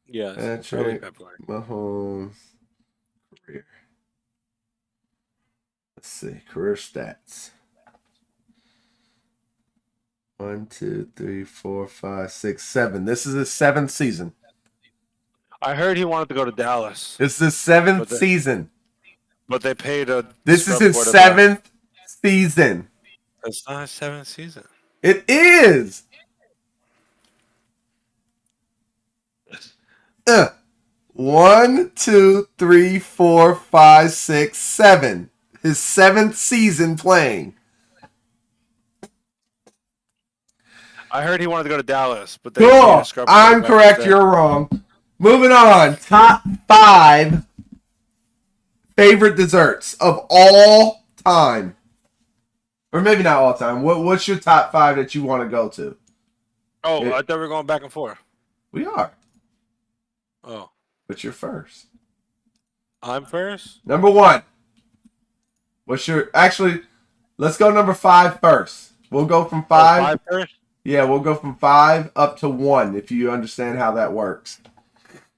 Yeah, it's early February. Mahomes career. Let's see. Career stats. 1, 2, 3, 4, 5, 6, 7. This is his 7th season. I heard he wanted to go to Dallas. It's his 7th season. But they paid a. This is his 7th season. It's not his 7th season. It is. 1, 2, 3, 4, 5, 6, 7. His 7th season playing. I heard he wanted to go to Dallas, but cool. I'm correct. You're wrong. Moving on. Top 5 favorite desserts of all time. Or maybe not all time. What's your top 5 that you want to go to? Oh, I thought we were going back and forth. We are. Oh. But you're first. I'm first? Number 1. Actually, let's go number 5 first. We'll go from 5. 5 first? Yeah, we'll go from 5 up to 1 if you understand how that works.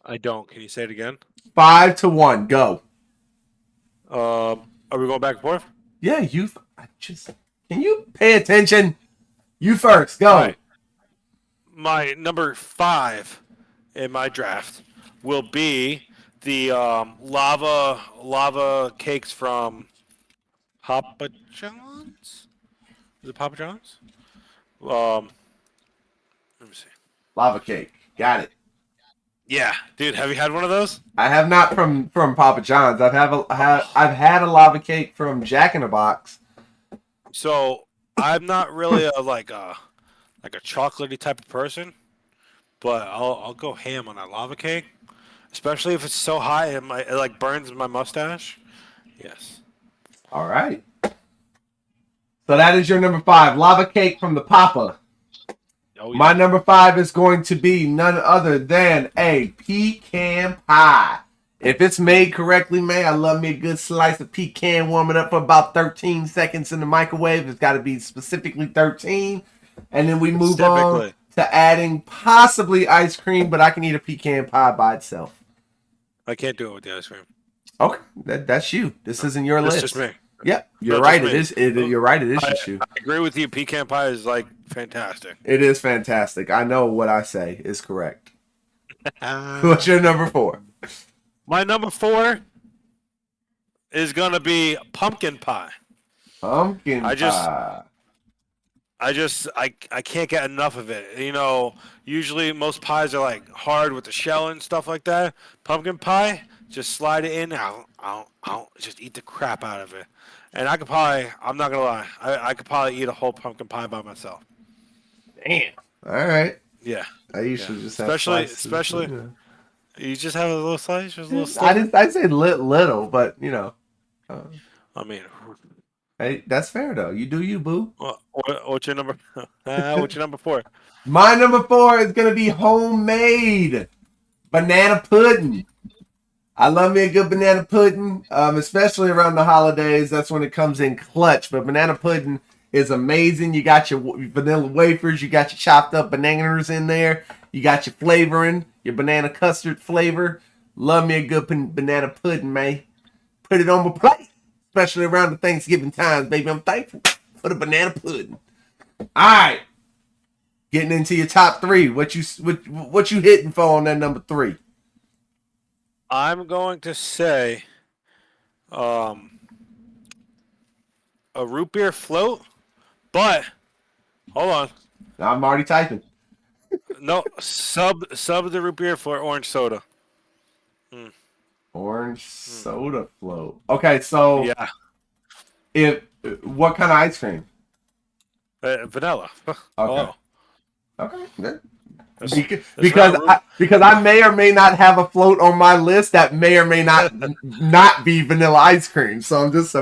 I don't. Can you say it again? 5 to 1. Go. Are we going back and forth? Yeah, can you pay attention? You first. Go. Right. My number 5 in my draft will be the lava cakes from Papa John's. Is it Papa John's? Let me see. Lava cake. Got it. Yeah, dude. Have you had one of those? I have not from Papa John's. I've had a lava cake from Jack in the Box. So I'm not really a chocolatey type of person, but I'll go ham on that lava cake, especially if it's so high and it burns my mustache. Yes. All right. So that is your number 5, lava cake from the Papa. Oh, yeah. My number 5 is going to be none other than a pecan pie. If it's made correctly, man, I love me a good slice of pecan, warm it up for about 13 seconds in the microwave. It's got to be specifically 13. And then we move on to adding possibly ice cream, but I can eat a pecan pie by itself. I can't do it with the ice cream. Okay, that's you. This isn't your list. It's just me. Yep, you're No, just right. It me. is. You're right. It is I, your shoe. I agree with you. Pecan pie is like fantastic. It is fantastic. I know what I say is correct. What's Uh, your number 4? my number 4 is gonna be pumpkin pie. Pumpkin I just pie. I can't get enough of it. You know, usually most pies are like hard with the shell and stuff like that. Pumpkin pie, just slide it in, just eat the crap out of it. And I could probably, I'm not gonna lie, I could probably eat a whole pumpkin pie by myself. Damn. All right. Yeah, I yeah. usually just have Especially, slices. especially, you just have a little slice, just a little I sliver. didn't. I say little, but uh, I mean, hey, that's fair though. You do you, boo. what's your number? What's your number 4? My number 4 is gonna be homemade banana pudding. I love me a good banana pudding, especially around the holidays. That's when it comes in clutch. But banana pudding is amazing. You got your vanilla wafers, you got your chopped up bananas in there, you got your flavoring, your banana custard flavor. Love me a good banana pudding, man. Put it on my plate, especially around the Thanksgiving times, baby. I'm thankful for the banana pudding. All right, getting into your top 3. What you hitting for on that number 3? I'm going to say, um, a root beer float, but hold on. I'm already typing. No, sub the root beer for orange soda. Mm. Orange Mm. soda float. Okay, so Yeah, if what kind of ice cream? vanilla. Okay, Oh, okay. it's, it's Because not root. I may or may not have a float on my list that may or may not be vanilla ice cream. So I'm just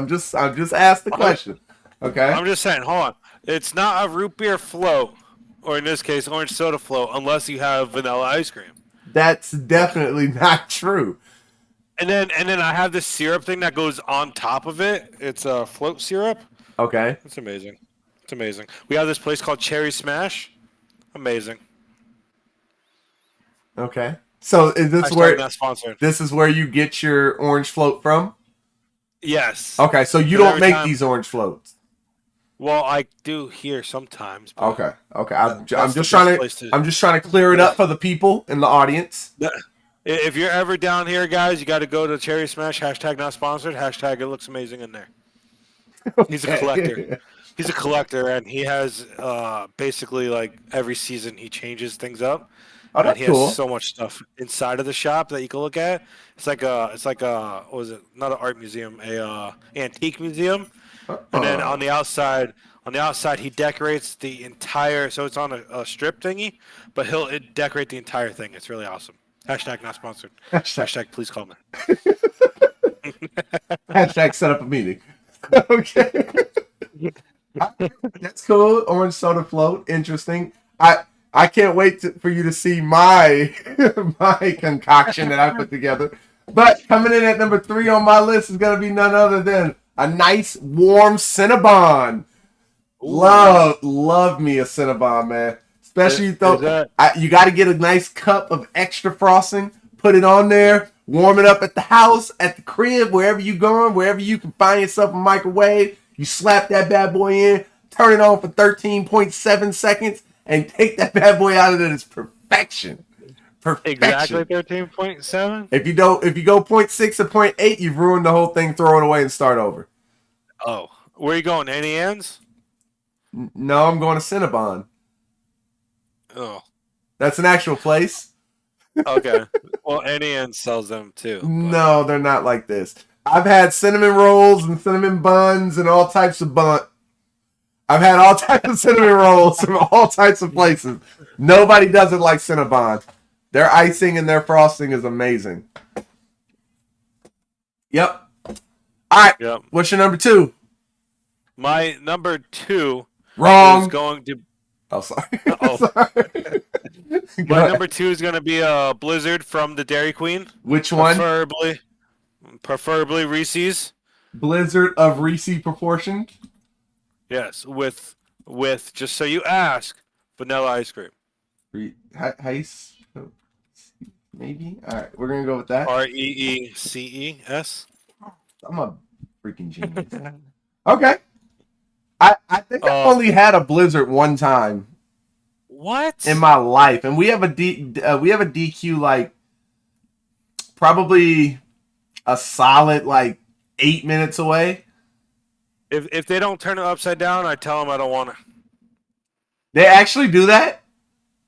asked the I'm, question. Okay, I'm just saying. Hold on. It's not a root beer float, or in this case, orange soda float, unless you have vanilla ice cream. that's definitely not true. And then I have this syrup thing that goes on top of it. It's a float syrup. Okay, It's amazing. It's amazing. We have this place called Cherry Smash. Amazing. okay. So is Hashtag not sponsored. this is where you get your orange float from? Yes. Okay, so you Because don't every make time, these orange floats. well, I do here sometimes, but Okay. Okay. I'm that's the just best trying to place to. clear it up for the people in the audience. If you're ever down here, guys, you got to go to Cherry Smash. Hashtag not sponsored. Hashtag it looks amazing in there. He's a collector. Okay. He's a collector, and he has basically like every season he changes things up, Oh, and that's he has cool. so much stuff inside of the shop that you can look at. It's like a what was it? Not an art museum, a antique museum. And then Oh. on the outside, he decorates the entire. So it's on a strip thingy, but he'll decorate the entire thing. It's really awesome. Hashtag not sponsored. Hashtag, Hashtag please call me. hashtag set up a meeting. Okay. That's cool. Orange soda float. Interesting. I can't wait for you to see my my concoction that I put together. But coming in at number 3 on my list is gonna be none other than a nice warm Cinnabon. Ooh, Love me a Cinnabon, man. Especially is that you got to get a nice cup of extra frosting, put it on there, warm it up at the house, at the crib, wherever you going, wherever you can find yourself a microwave. You slap that bad boy in, turn it on for 13.7 seconds, and take that bad boy out of it. It's perfection. exactly Perfection. 13.7? If you go point 0.6 or point 0.8, you've ruined the whole thing. Throw it away and start over. Oh, where you going? Any ends? No, I'm going to Cinnabon. Oh, That's an actual place. okay. Well, any end sells them too, but No, they're not like this. I've had cinnamon rolls and cinnamon buns and all types of I've had all types of cinnamon rolls from all types of places. Nobody does it like Cinnabon. Their icing and their frosting is amazing. Yep. All right. yep. What's your number 2? My number 2 is Wrong. going to. Oh, sorry. Oh, Sorry. Go my ahead. number 2 is going to be a Blizzard from the Dairy Queen, Which one? preferably Reese's. Blizzard of Reese proportion. Yes, with just so you ask, vanilla ice cream. Heis. Maybe. All right. We're gonna go with that. REECES. I'm a Freaking genius. Okay. I think I've only had a blizzard one time What? in my life, and we have a DQ like probably a solid like 8 minutes away. If they don't turn it upside down, I tell them I don't want it. They actually do that?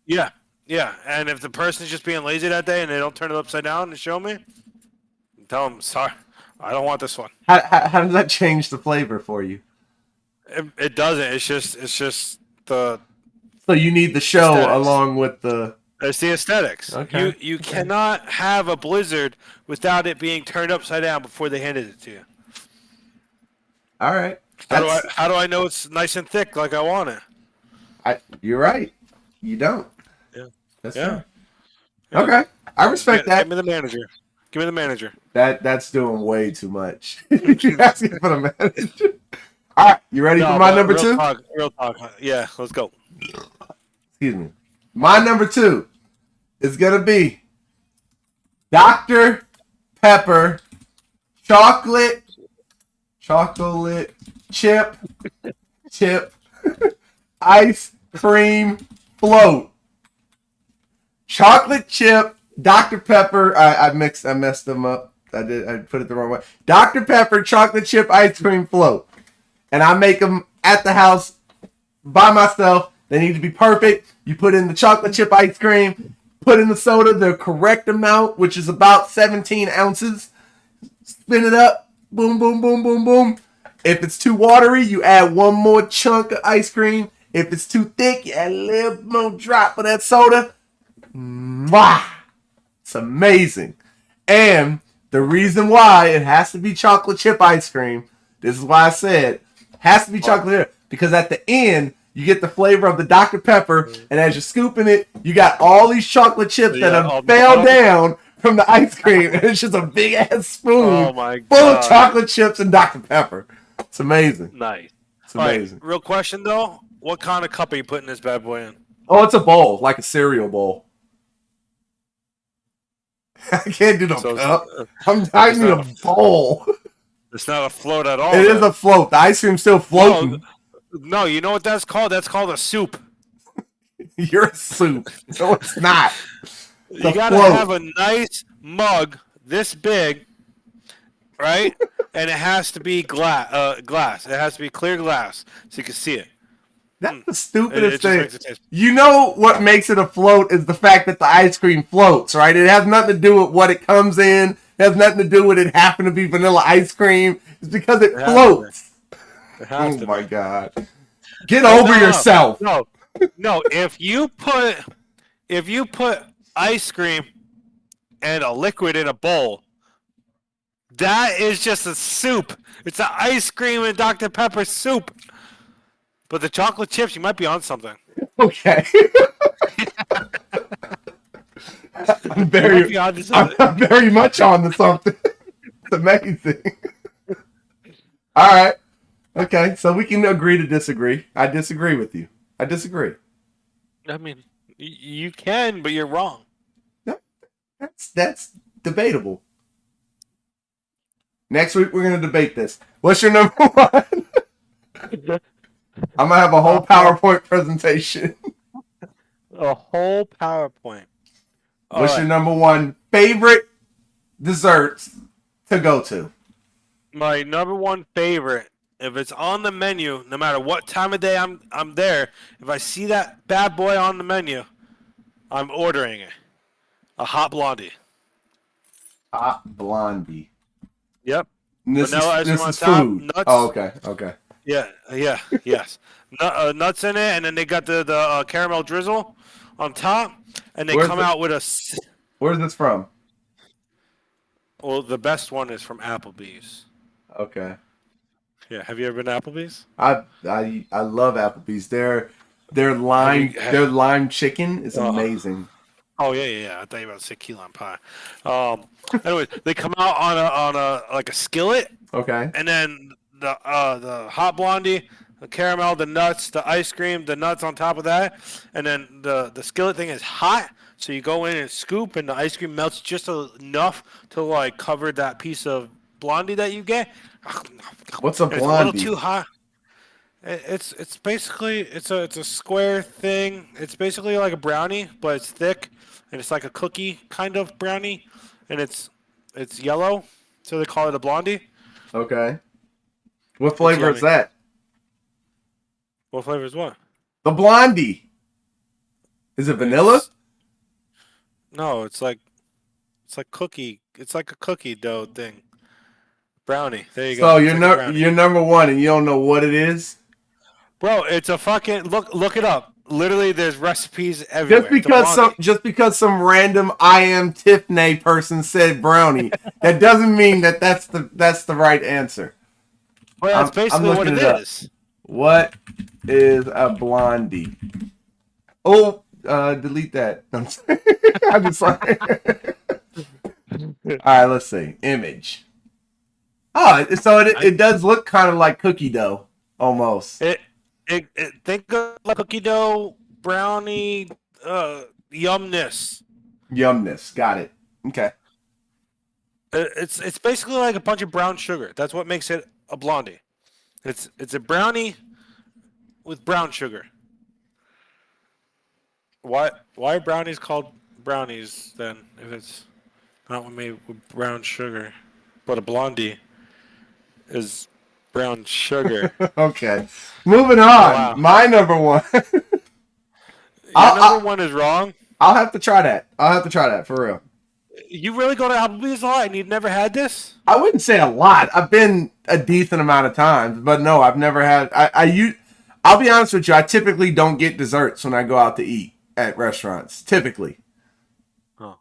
Yeah, yeah. And if the person's just being lazy that day and they don't turn it upside down and show me, tell them sorry, I don't want this one. How does that change the flavor for you? It doesn't. It's just the. So you need the show aesthetics. along with the. It's the aesthetics. Okay. You cannot have a blizzard without it being turned upside down before they handed it to you. All right. How do I know it's nice and thick like I want it? You're right. You don't. Yeah. That's Yeah. fair. Yeah. Okay. I respect that. Give me the manager. Give me the manager. That's doing way too much. You're asking for the manager. All right. You ready for my number two? Real talk. Yeah, let's go. Excuse me. My number two is going to be Dr. Pepper chocolate chip ice cream float. Chocolate chip Dr. Pepper. I messed them up. I put it the wrong way. Dr. Pepper chocolate chip ice cream float. And I make them at the house by myself. They need to be perfect. You put in the chocolate chip ice cream, put in the soda, the correct amount, which is about 17 ounces. Spin it up. Boom, boom, boom, boom, boom. If it's too watery, you add one more chunk of ice cream. If it's too thick, you add a little more drop of that soda. Mwah! It's amazing. And the reason why it has to be chocolate chip ice cream, this is why I said, has to be chocolate chip, because at the end, you get the flavor of the Dr. Pepper, and as you're scooping it, you got all these chocolate chips that have fell down from the ice cream, and it's just a big-ass spoon full of chocolate chips and Dr. Pepper. It's amazing. Nice. It's amazing. Right, real question, though. What kind of cup are you putting this bad boy in? Oh, it's a bowl, like a cereal bowl. I can't do no cup. I need a bowl. It's not a float at all. It is a float. The ice cream's still floating. No, you know what that's called? That's called a soup. You're a soup. No, it's not. You gotta have a nice mug this big, right? And it has to be glass. It has to be clear glass so you can see it. That's the stupidest thing. You know what makes it a float is the fact that the ice cream floats, right? It has nothing to do with what it comes in. It has nothing to do with it happening to be vanilla ice cream. It's because it floats. Oh my God. Get over yourself. No. If you put ice cream and a liquid in a bowl, that is just a soup. It's an ice cream and Dr. Pepper soup. But the chocolate chips, you might be on something. Okay. I'm very much on to something. It's amazing. All right. Okay, so we can agree to disagree. I disagree with you. I disagree. I mean, you can, but you're wrong. No, that's debatable. Next week we're gonna debate this. What's your number one? I'm gonna have a whole PowerPoint presentation. A whole PowerPoint. What's your number one favorite desserts to go to? My number one favorite, if it's on the menu, no matter what time of day I'm there, if I see that bad boy on the menu, I'm ordering it. A hot blondie. Hot blondie. Yep. This is top, food. Nuts. Oh, okay. Yeah, yes. Nuts in it, and then they got the caramel drizzle on top, and they come out with a... Where's this from? Well, the best one is from Applebee's. Okay. Yeah, have you ever been to Applebee's? I love Applebee's. Their lime chicken is amazing. Oh yeah. I thought you were about to say key lime pie. Anyways, they come out on a like a skillet. Okay. And then the hot blondie, the caramel, the nuts, the ice cream, the nuts on top of that, and then the skillet thing is hot. So you go in and scoop, and the ice cream melts just enough to like cover that piece of blondie that you get. What's a It's a little blondie? too hot. It's basically it's a square thing. It's basically like a brownie, but it's thick and it's like a cookie kind of brownie, and it's yellow, so they call it a blondie. Okay. What It's flavor is yummy. that? What flavor is what? The blondie. Is it vanilla? It's no, it's like cookie. It's like a cookie dough thing. Brownie. There you go. So It's like a brownie. you're number one, and you don't know what it is. Bro, it's a fucking look it up. Literally, there's recipes everywhere. It's a blondie. Just because some random I am Tiffany person said brownie, that doesn't mean that that's the right answer. Well, that's I'm basically what looking it it up. is. What is a blondie? Oh, delete that. I'm just like, all right. Let's see. Image. Oh, so it does look kind of like cookie dough, almost. It think of like cookie dough brownie yumness. Yumness. Got it. Okay. It's basically like a bunch of brown sugar. That's what makes it a blondie. It's a brownie with brown sugar. Why are brownies called brownies then if it's not made with brown sugar? But a blondie is brown sugar. Okay. Moving Oh on. wow. My number one. Your number one is wrong. I'll have to try that. I'll have to try that for real. You really go to Applebee's a lot and you've never had this? I wouldn't say a lot. I've been a decent amount of times, but no, I've never had. I'll be honest with you. I typically don't get desserts when I go out to eat at restaurants. Typically, Oh.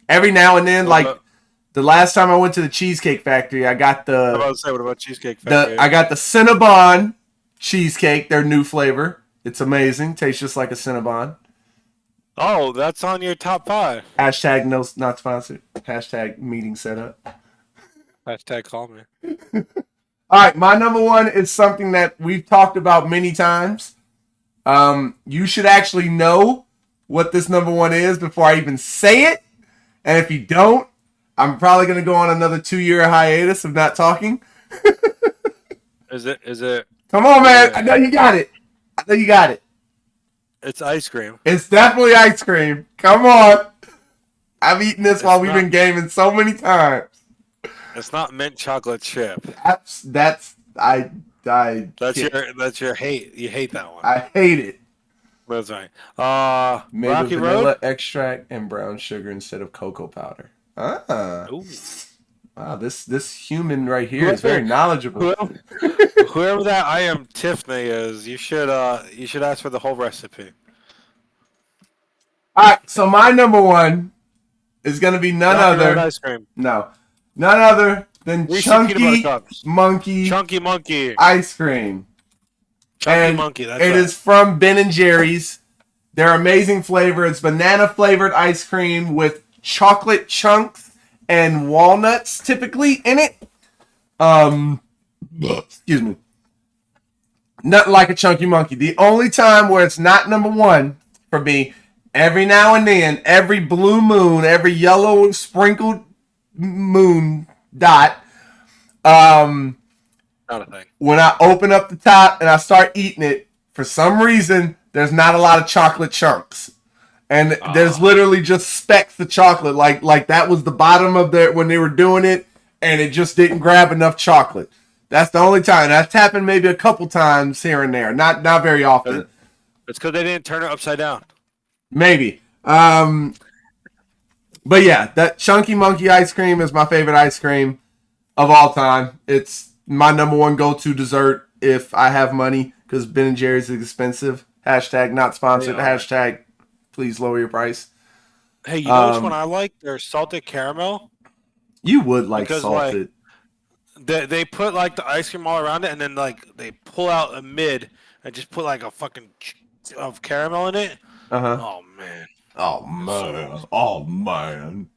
every now and then, What like about, the last time I went to the Cheesecake Factory, I got I was the about to say, what about Cheesecake Factory? I got the Cinnabon cheesecake. Their new flavor. It's amazing. Tastes just like a Cinnabon. Oh, that's on your top 5. Hashtag no, not sponsored. Hashtag meeting set up. Hashtag call me. All right, my number one is something that we've talked about many times. You should actually know what this number one is before I even say it. And if you don't, I'm probably going to go on another 2-year hiatus of not talking. Is it? Come on, man. I know you got it. I know you got it. It's ice cream. It's definitely ice cream. Come on. I've eaten this while we've not- been gaming so many times. It's not mint chocolate chip. That's Your hate. You hate that one. I hate it. That's right. Made Rocky with vanilla Road. extract and brown sugar instead of cocoa powder. Ooh. Wow, this human right here is very knowledgeable. Whoever that I am Tiffany is, you should ask for the whole recipe. All right, so my number one is gonna be none Rocky Road other ice cream. none other than Reese's peanut butter Chunky cups. Monkey Chunky Monkey. ice cream. Chunky And Monkey. That's it right. is from Ben and Jerry's. Their amazing flavor. It's banana flavored ice cream with chocolate chunks and walnuts typically in it. Excuse me. Nothing like a Chunky Monkey. The only time where it's not number one for me, every now and then, every blue moon, every yellow sprinkled moon dot, Not a thing. when I open up the top and I start eating it, for some reason, there's not a lot of chocolate chunks. And there's literally just specks of chocolate. Like that was the bottom of their when they were doing it, and it just didn't grab enough chocolate. That's the only time. That's happened maybe a couple times here and there. Not very often. It's because they didn't turn it upside down. Maybe. But yeah, that Chunky Monkey ice cream is my favorite ice cream of all time. It's my number one go-to dessert if I have money, because Ben & Jerry's is expensive. Hashtag not sponsored. Hashtag please lower your price. Hey, you know which one I like? They're salted caramel. You would like Because, salted. They put like the ice cream all around it, and then like they pull out a mid and just put like a fucking of caramel in it. Uh-huh. Oh man. Oh man. Oh man.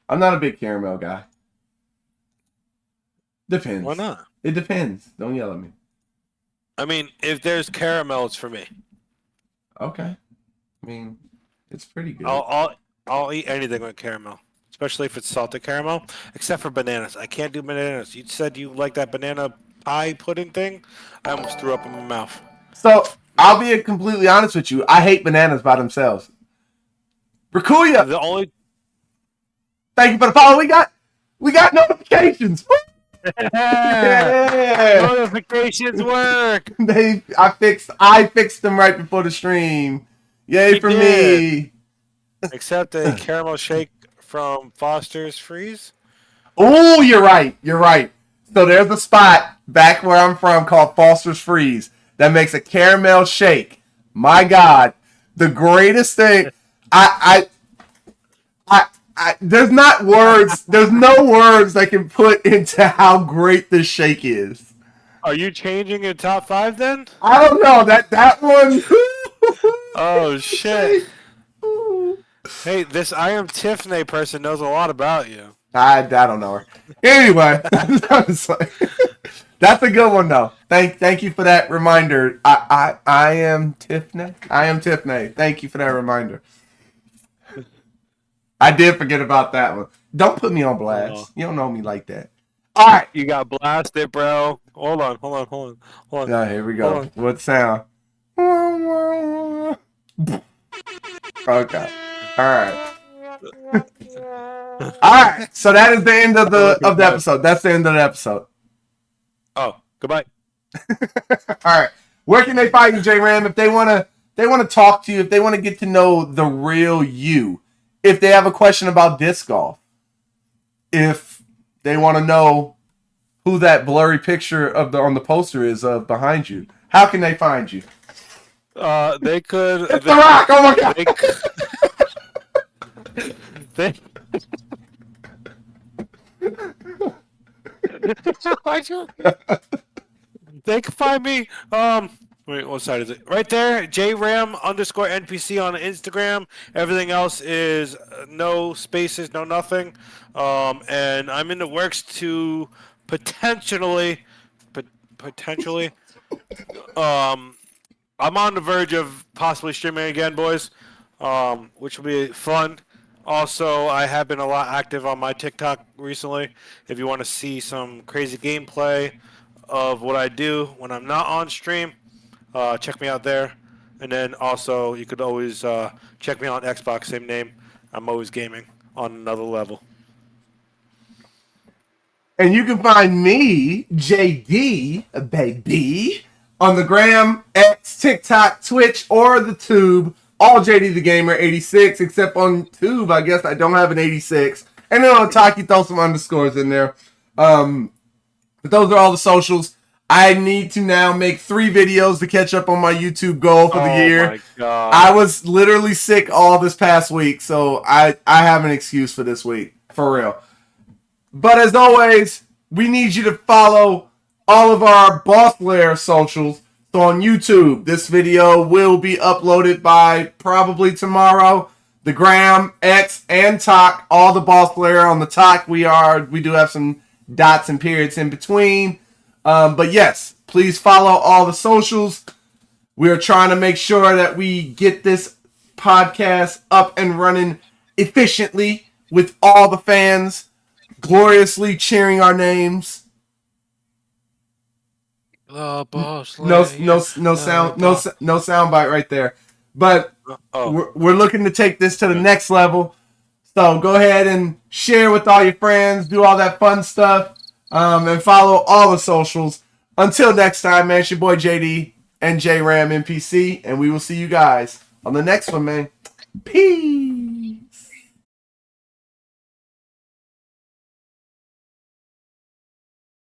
I'm not a big caramel guy. Depends. Why not? It depends. Don't yell at me. I mean, if there's caramel, it's for me. Okay. I mean, it's pretty good. I'll eat anything with caramel, especially if it's salted caramel, except for bananas. I can't do bananas. You said you like that banana pie pudding thing. I almost threw up in my mouth. So I'll be completely honest with you. I hate bananas by themselves. Rakuya, The only thank you for the follow. We got notifications. Yeah. notifications work. I fixed them right before the stream. Yay He for did. me. Except a caramel shake from Foster's Freeze. Oh, you're right. You're right. So there's a spot back where I'm from called Foster's Freeze that makes a caramel shake. My God, the greatest thing. There's not words. There's no words I can put into how great this shake is. Are you changing your top 5 then? I don't know that one. Oh shit! Hey, this I am Tiffany person knows a lot about you. I don't know her. Anyway, that's a good one though. Thank you for that reminder. I am Tiffany. I am Tiffany. Thank you for that reminder. I did forget about that one. Don't put me on blast. You don't know me like that. All right. You got blasted, bro. Hold on. Oh, here we go. What sound? Okay. All right. All right. So that is the end of the episode. That's the end of the episode. Oh, goodbye. All right. Where can they find you, J Ram? If they wanna talk to you, if they want to get to know the real you, if they have a question about disc golf, if they want to know who that blurry picture on the poster is behind you, how can they find you? They could. It's The Rock. Oh my God. They can find me. Wait, what side is it? Right there, JRam_NPC on Instagram. Everything else is no spaces, no nothing. And I'm in the works to potentially. I'm on the verge of possibly streaming again, boys, which will be fun. Also, I have been a lot active on my TikTok recently. If you want to see some crazy gameplay of what I do when I'm not on stream, check me out there. And then also, you could always check me on Xbox, same name. I'm always gaming on another level. And you can find me, JD, baby, on the Gram, X, TikTok, Twitch, or the Tube. All JD the Gamer 86, except on Tube, I guess I don't have an 86. And then on Taki, throw some underscores in there. But those are all the socials. I need to now make 3 videos to catch up on my YouTube goal for the year. My God. I was literally sick all this past week, so I have an excuse for this week, for real. But as always, we need you to follow all of our Boss Lair socials. So on YouTube, this video will be uploaded by probably tomorrow. The Gram, X, and Talk, all the Boss Lair. On the Talk, we do have some dots and periods in between. But yes, please follow all the socials. We are trying to make sure that we get this podcast up and running efficiently with all the fans gloriously cheering our names. Boss No Lair, sound bite right there. But we're looking to take this to the next level. So go ahead and share with all your friends, do all that fun stuff, and follow all the socials. Until next time, man, it's your boy JD and JRam NPC, and we will see you guys on the next one, man. Peace.